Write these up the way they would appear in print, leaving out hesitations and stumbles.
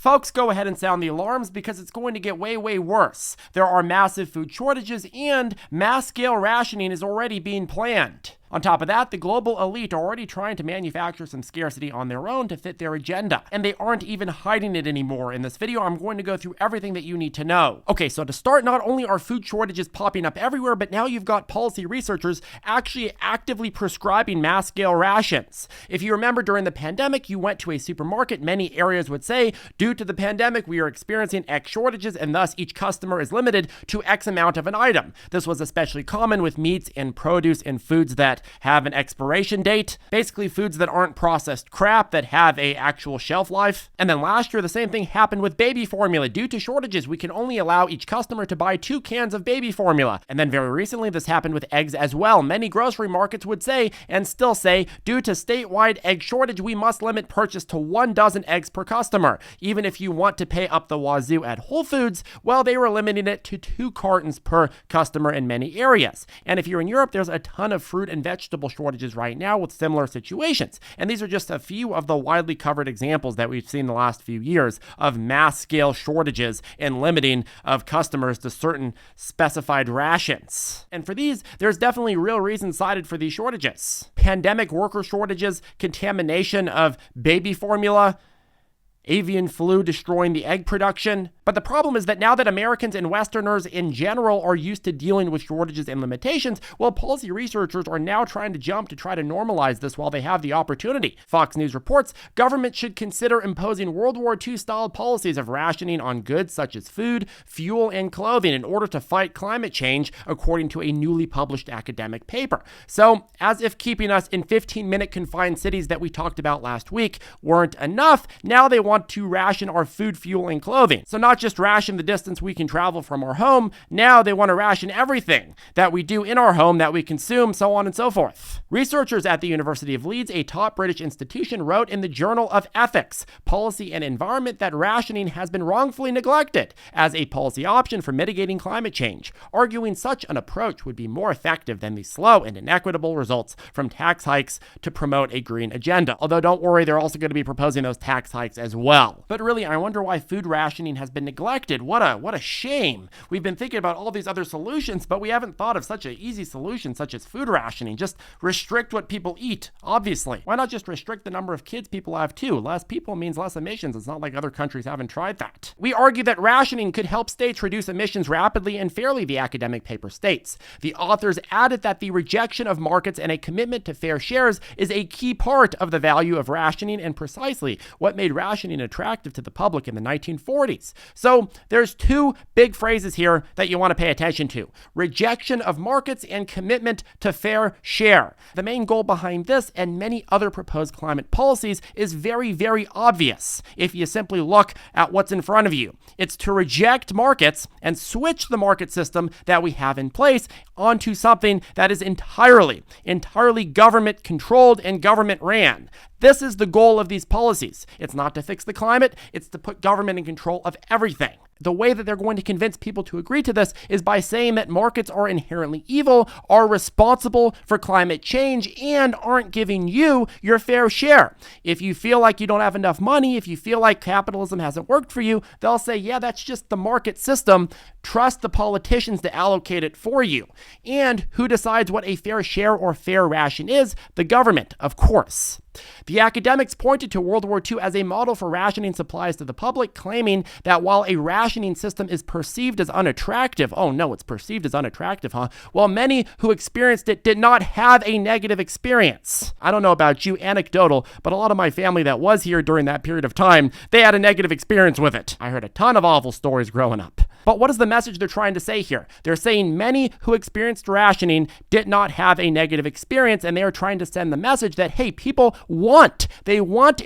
Folks, go ahead and sound the alarms because it's going to get way, way worse. There are massive food shortages and mass-scale rationing is already being planned. On top of that, the global elite are already trying to manufacture some scarcity on their own to fit their agenda, and they aren't even hiding it anymore. In this video, I'm going to go through everything that you need to know. Okay, so to start, not only are food shortages popping up everywhere, but now you've got policy researchers actually actively prescribing mass-scale rations. If you remember during the pandemic, you went to a supermarket, many areas would say, due to the pandemic, we are experiencing X shortages, and thus each customer is limited to X amount of an item. This was especially common with meats and produce and foods that have an expiration date, basically foods that aren't processed crap that have a actual shelf life. And then last year, the same thing happened with baby formula. Due to shortages, we can only allow each customer to buy 2 cans of baby formula. And then very recently, this happened with eggs as well. Many grocery markets would say, and still say, due to statewide egg shortage, we must limit purchase to 1 dozen eggs per customer. Even if you want to pay up the wazoo at Whole Foods, well, they were limiting it to 2 cartons per customer in many areas. And if you're in Europe, there's a ton of fruit and vegetable shortages right now with similar situations. And these are just a few of the widely covered examples that we've seen the last few years of mass-scale shortages and limiting of customers to certain specified rations. And for these, there's definitely real reasons cited for these shortages. Pandemic worker shortages, contamination of baby formula, avian flu destroying the egg production. But the problem is that now that Americans and Westerners in general are used to dealing with shortages and limitations, well, policy researchers are now trying to jump to try to normalize this while they have the opportunity. Fox News reports government should consider imposing World War II-style policies of rationing on goods such as food, fuel, and clothing in order to fight climate change, according to a newly published academic paper. So, as if keeping us in 15-minute confined cities that we talked about last week weren't enough, now they want to ration our food, fuel, and clothing. So not just ration the distance we can travel from our home, now they want to ration everything that we do in our home, that we consume, so on and so forth. Researchers at the University of Leeds, a top British institution, wrote in the Journal of Ethics, Policy and Environment that rationing has been wrongfully neglected as a policy option for mitigating climate change, arguing such an approach would be more effective than the slow and inequitable results from tax hikes to promote a green agenda. Although don't worry, they're also going to be proposing those tax hikes as well. But really, I wonder why food rationing has been neglected. What a shame. We've been thinking about all these other solutions, but we haven't thought of such an easy solution such as food rationing. Just restrict what people eat, obviously. Why not just restrict the number of kids people have too? Less people means less emissions. It's not like other countries haven't tried that. We argue that rationing could help states reduce emissions rapidly and fairly, the academic paper states. The authors added that the rejection of markets and a commitment to fair shares is a key part of the value of rationing and precisely what made rationing attractive to the public in the 1940s. So there's 2 big phrases here that you want to pay attention to: rejection of markets and commitment to fair share. The main goal behind this and many other proposed climate policies is very, very obvious if you simply look at what's in front of you. It's to reject markets and switch the market system that we have in place onto something that is entirely government controlled and government ran. This is the goal of these policies. It's not to fix the climate, it's to put government in control of everything. The way that they're going to convince people to agree to this is by saying that markets are inherently evil, are responsible for climate change, and aren't giving you your fair share. If you feel like you don't have enough money, if you feel like capitalism hasn't worked for you, they'll say, yeah, that's just the market system. Trust the politicians to allocate it for you. And who decides what a fair share or fair ration is? The government, of course. The academics pointed to World War II as a model for rationing supplies to the public, claiming that while a rationing system is perceived as unattractive, oh no, it's perceived as unattractive, huh? Well, many who experienced it did not have a negative experience. I don't know about you, anecdotal, but a lot of my family that was here during that period of time, they had a negative experience with it. I heard a ton of awful stories growing up. But what is the message they're trying to say here? They're saying many who experienced rationing did not have a negative experience, and they are trying to send the message that, hey, people want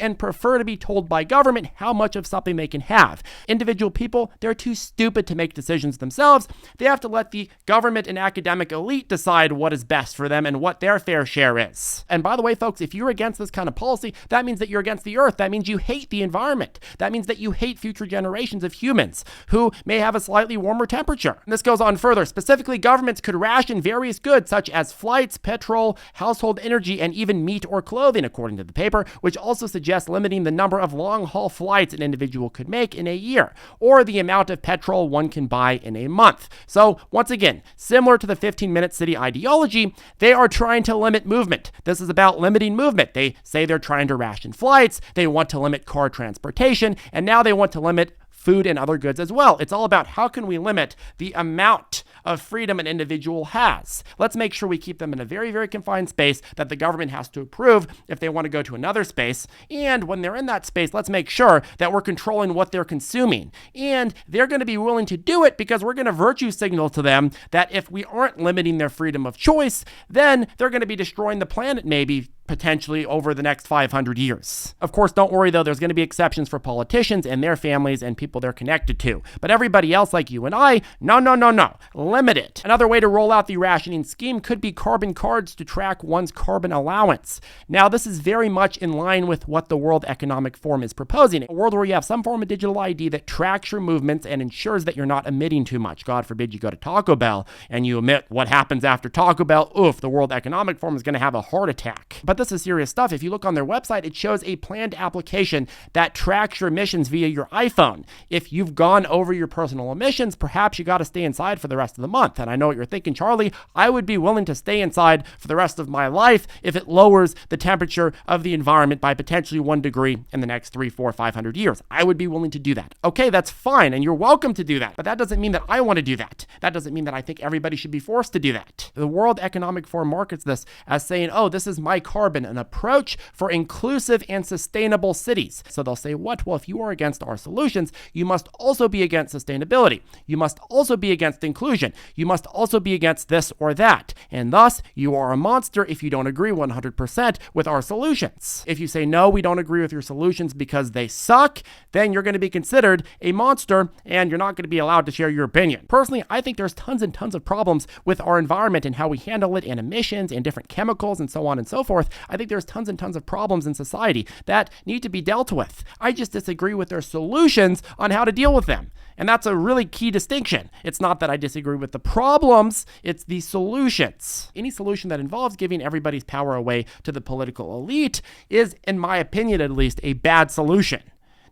and prefer to be told by government how much of something they can have. Individual people, they're too stupid to make decisions themselves. They have to let the government and academic elite decide what is best for them and what their fair share is. And by the way, folks, if you're against this kind of policy, that means that you're against the earth. That means you hate the environment. That means that you hate future generations of humans who may have a slightly warmer temperature. And this goes on further. Specifically, governments could ration various goods such as flights, petrol, household energy, and even meat or clothing, according according to the paper, which also suggests limiting the number of long-haul flights an individual could make in a year, or the amount of petrol one can buy in a month. So, once again, similar to the 15-minute city ideology, they are trying to limit movement. This is about limiting movement. They say they're trying to ration flights, they want to limit car transportation, and now they want to limit food and other goods as well. It's all about how can we limit the amount of freedom an individual has. Let's make sure we keep them in a very, very confined space that the government has to approve if they want to go to another space. And when they're in that space, let's make sure that we're controlling what they're consuming. And they're going to be willing to do it because we're going to virtue signal to them that if we aren't limiting their freedom of choice, then they're going to be destroying the planet maybe potentially over the next 500 years. Of course, don't worry though, there's going to be exceptions for politicians and their families and people they're connected to. But everybody else like you and I, no. Limit it. Another way to roll out the rationing scheme could be carbon cards to track one's carbon allowance. Now, this is very much in line with what the World Economic Forum is proposing. A world where you have some form of digital ID that tracks your movements and ensures that you're not emitting too much. God forbid you go to Taco Bell and you emit what happens after Taco Bell. Oof, the World Economic Forum is going to have a heart attack. But this is serious stuff. If you look on their website, it shows a planned application that tracks your emissions via your iPhone. If you've gone over your personal emissions, perhaps you got to stay inside for the rest of the month. And I know what you're thinking, Charlie, I would be willing to stay inside for the rest of my life if it lowers the temperature of the environment by potentially 1 degree in the next 3, 4, 500 years. I would be willing to do that. Okay, that's fine, and you're welcome to do that. But that doesn't mean that I want to do that. That doesn't mean that I think everybody should be forced to do that. The World Economic Forum markets this as saying, oh, this is my carbon, an approach for inclusive and sustainable cities. So they'll say, what? Well, if you are against our solutions, you must also be against sustainability. You must also be against inclusion. You must also be against this or that. And thus, you are a monster if you don't agree 100% with our solutions. If you say, no, we don't agree with your solutions because they suck, then you're going to be considered a monster and you're not going to be allowed to share your opinion. Personally, I think there's tons and tons of problems with our environment and how we handle it and emissions and different chemicals and so on and so forth. I think there's tons and tons of problems in society that need to be dealt with. I just disagree with their solutions on how to deal with them. And that's a really key distinction. It's not that I disagree with the problems, it's the solutions. Any solution that involves giving everybody's power away to the political elite is, in my opinion at least, a bad solution.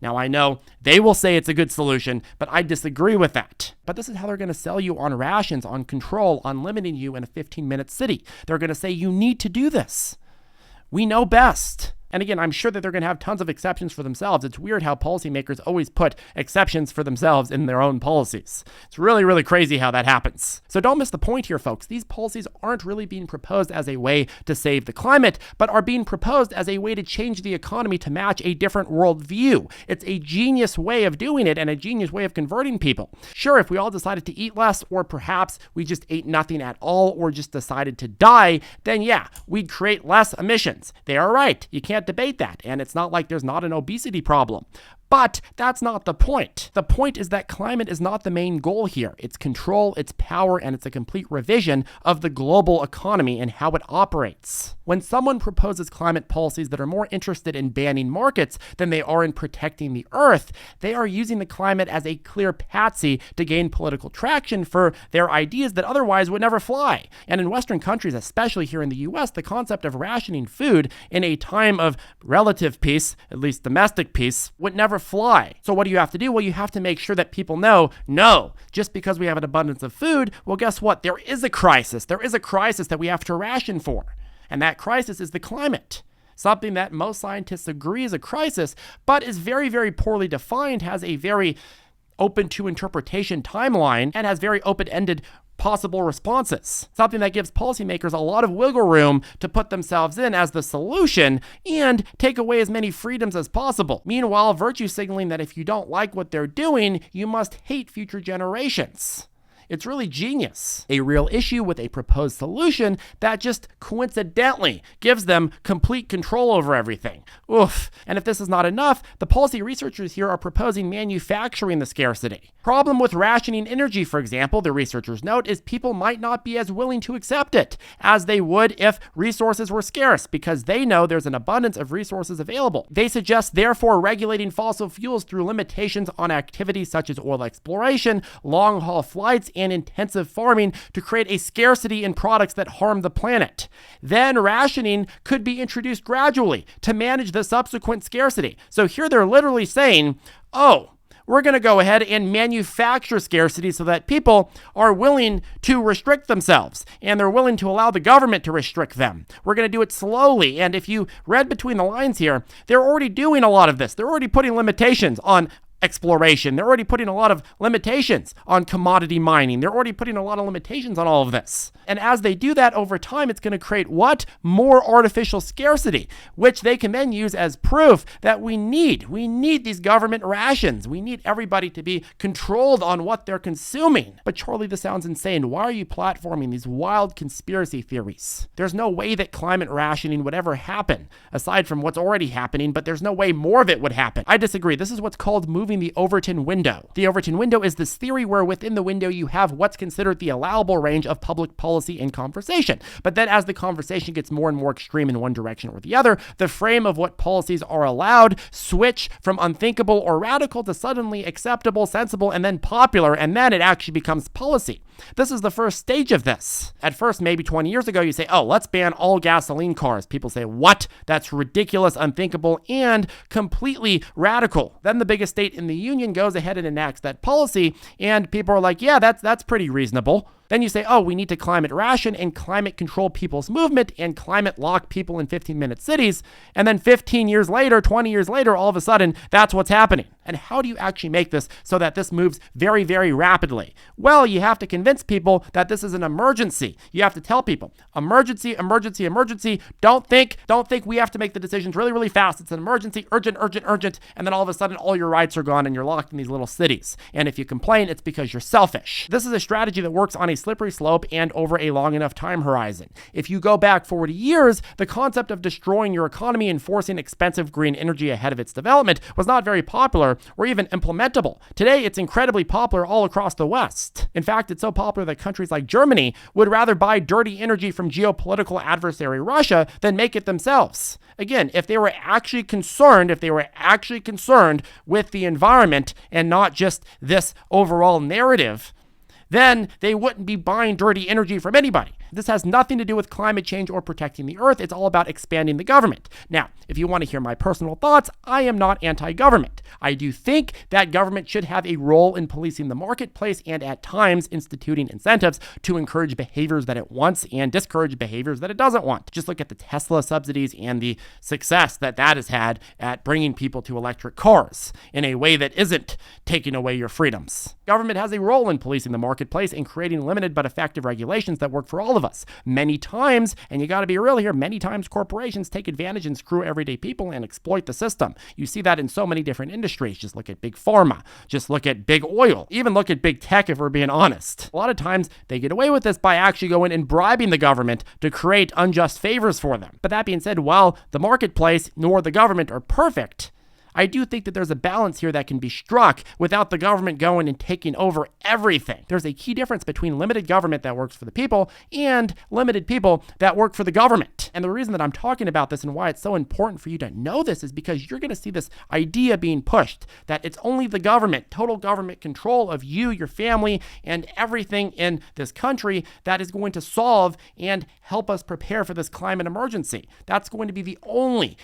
Now, I know they will say it's a good solution, but I disagree with that. But this is how they're going to sell you on rations, on control, on limiting you in a 15-minute city. They're going to say you need to do this. We know best. And again, I'm sure that they're going to have tons of exceptions for themselves. It's weird how policymakers always put exceptions for themselves in their own policies. It's really, really crazy how that happens. So don't miss the point here, folks. These policies aren't really being proposed as a way to save the climate, but are being proposed as a way to change the economy to match a different worldview. It's a genius way of doing it and a genius way of converting people. Sure, if we all decided to eat less, or perhaps we just ate nothing at all, or just decided to die, then yeah, we'd create less emissions. They are right. You can't debate that. And it's not like there's not an obesity problem. But that's not the point. The point is that climate is not the main goal here. It's control, it's power, and it's a complete revision of the global economy and how it operates. When someone proposes climate policies that are more interested in banning markets than they are in protecting the earth, they are using the climate as a clear patsy to gain political traction for their ideas that otherwise would never fly. And in Western countries, especially here in the US, the concept of rationing food in a time of relative peace, at least domestic peace, would never fly. So what do you have to do? Well, you have to make sure that people know, no, just because we have an abundance of food, well, guess what? There is a crisis. There is a crisis that we have to ration for. And that crisis is the climate. Something that most scientists agree is a crisis, but is very, very poorly defined, has a very open to interpretation timeline, and has very open-ended possible responses. Something that gives policymakers a lot of wiggle room to put themselves in as the solution and take away as many freedoms as possible. Meanwhile, virtue signaling that if you don't like what they're doing, you must hate future generations. It's really genius. A real issue with a proposed solution that just coincidentally gives them complete control over everything. Oof. And if this is not enough, the policy researchers here are proposing manufacturing the scarcity. Problem with rationing energy, for example, the researchers note, is people might not be as willing to accept it as they would if resources were scarce, because they know there's an abundance of resources available. They suggest therefore regulating fossil fuels through limitations on activities such as oil exploration, long-haul flights, and intensive farming to create a scarcity in products that harm the planet. Then rationing could be introduced gradually to manage the subsequent scarcity. So here they're literally saying, oh, we're going to go ahead and manufacture scarcity so that people are willing to restrict themselves and they're willing to allow the government to restrict them. We're going to do it slowly. And if you read between the lines here, they're already doing a lot of this. They're already putting limitations on exploration. They're already putting a lot of limitations on commodity mining. They're already putting a lot of limitations on all of this. And as they do that over time, it's going to create what? More artificial scarcity, which they can then use as proof that we need these government rations. We need everybody to be controlled on what they're consuming. But Charlie, this sounds insane. Why are you platforming these wild conspiracy theories? There's no way that climate rationing would ever happen, aside from what's already happening, but there's no way more of it would happen. I disagree. This is what's called moving the Overton window. The Overton window is this theory where within the window you have what's considered the allowable range of public policy and conversation. But then as the conversation gets more and more extreme in one direction or the other, the frame of what policies are allowed switch from unthinkable or radical to suddenly acceptable, sensible, and then popular, and then it actually becomes policy. This is the first stage of this. At first, maybe 20 years ago, you say, oh, let's ban all gasoline cars. People say, what? That's ridiculous, unthinkable, and completely radical. Then the biggest state in the union goes ahead and enacts that policy, and people are like, yeah, that's pretty reasonable. Then you say, oh, we need to climate ration and climate control people's movement and climate lock people in 15-minute cities. And then 15 years later, 20 years later, all of a sudden, that's what's happening. And how do you actually make this so that this moves very, very rapidly? Well, you have to convince people that this is an emergency. You have to tell people, emergency, emergency, emergency. Don't think we have to make the decisions really, really fast. It's an emergency, urgent, urgent, urgent. And then all of a sudden, all your rights are gone and you're locked in these little cities. And if you complain, it's because you're selfish. This is a strategy that works on a slippery slope and over a long enough time horizon. If you go back 40 years, the concept of destroying your economy and forcing expensive green energy ahead of its development was not very popular or even implementable. Today, it's incredibly popular all across the West. In fact, it's so popular that countries like Germany would rather buy dirty energy from geopolitical adversary Russia than make it themselves. Again, if they were actually concerned with the environment and not just this overall narrative, then they wouldn't be buying dirty energy from anybody. This has nothing to do with climate change or protecting the earth. It's all about expanding the government. Now, if you want to hear my personal thoughts, I am not anti-government. I do think that government should have a role in policing the marketplace and at times instituting incentives to encourage behaviors that it wants and discourage behaviors that it doesn't want. Just look at the Tesla subsidies and the success that has had at bringing people to electric cars in a way that isn't taking away your freedoms. Government has a role in policing the marketplace and creating limited but effective regulations that work for all of us. Many times, and you got to be real here, many times corporations take advantage and screw everyday people and exploit the system. You see that in so many different industries. Just look at big pharma, just look at big oil, even look at big tech if we're being honest. A lot of times they get away with this by actually going and bribing the government to create unjust favors for them. But that being said, while the marketplace nor the government are perfect, I do think that there's a balance here that can be struck without the government going and taking over everything. There's a key difference between limited government that works for the people and limited people that work for the government. And the reason that I'm talking about this and why it's so important for you to know this is because you're going to see this idea being pushed that it's only the government, total government control of you, your family, and everything in this country that is going to solve and help us prepare for this climate emergency. That's going to be the only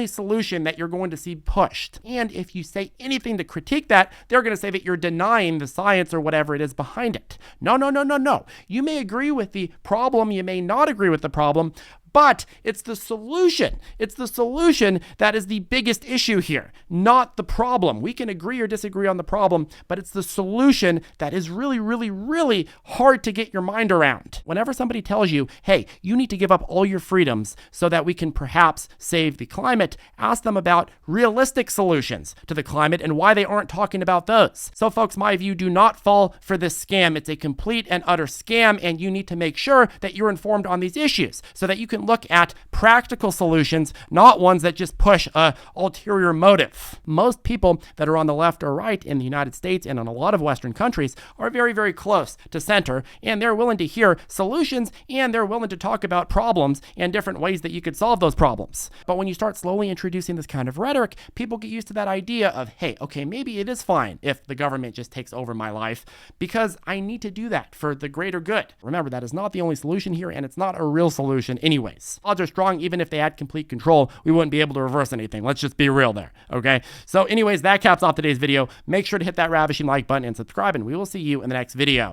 solution that you're going to see pushed. And if you say anything to critique that, they're going to say that you're denying the science or whatever it is behind it. No. You may agree with the problem, you may not agree with the problem, but it's the solution. It's the solution that is the biggest issue here, not the problem. We can agree or disagree on the problem, but it's the solution that is really, really, really hard to get your mind around. Whenever somebody tells you, hey, you need to give up all your freedoms so that we can perhaps save the climate, ask them about realistic solutions to the climate and why they aren't talking about those. So folks, my view, do not fall for this scam. It's a complete and utter scam, and you need to make sure that you're informed on these issues so that you can can look at practical solutions, not ones that just push a ulterior motive. Most people that are on the left or right in the United States and in a lot of Western countries are very, very close to center, and they're willing to hear solutions, and they're willing to talk about problems and different ways that you could solve those problems. But when you start slowly introducing this kind of rhetoric, people get used to that idea of, hey, okay, maybe it is fine if the government just takes over my life because I need to do that for the greater good. Remember, that is not the only solution here, and it's not a real solution anyways. Odds are strong, even if they had complete control, we wouldn't be able to reverse anything. Let's just be real there, okay? So anyways, that caps off today's video. Make sure to hit that ravishing like button and subscribe, and we will see you in the next video.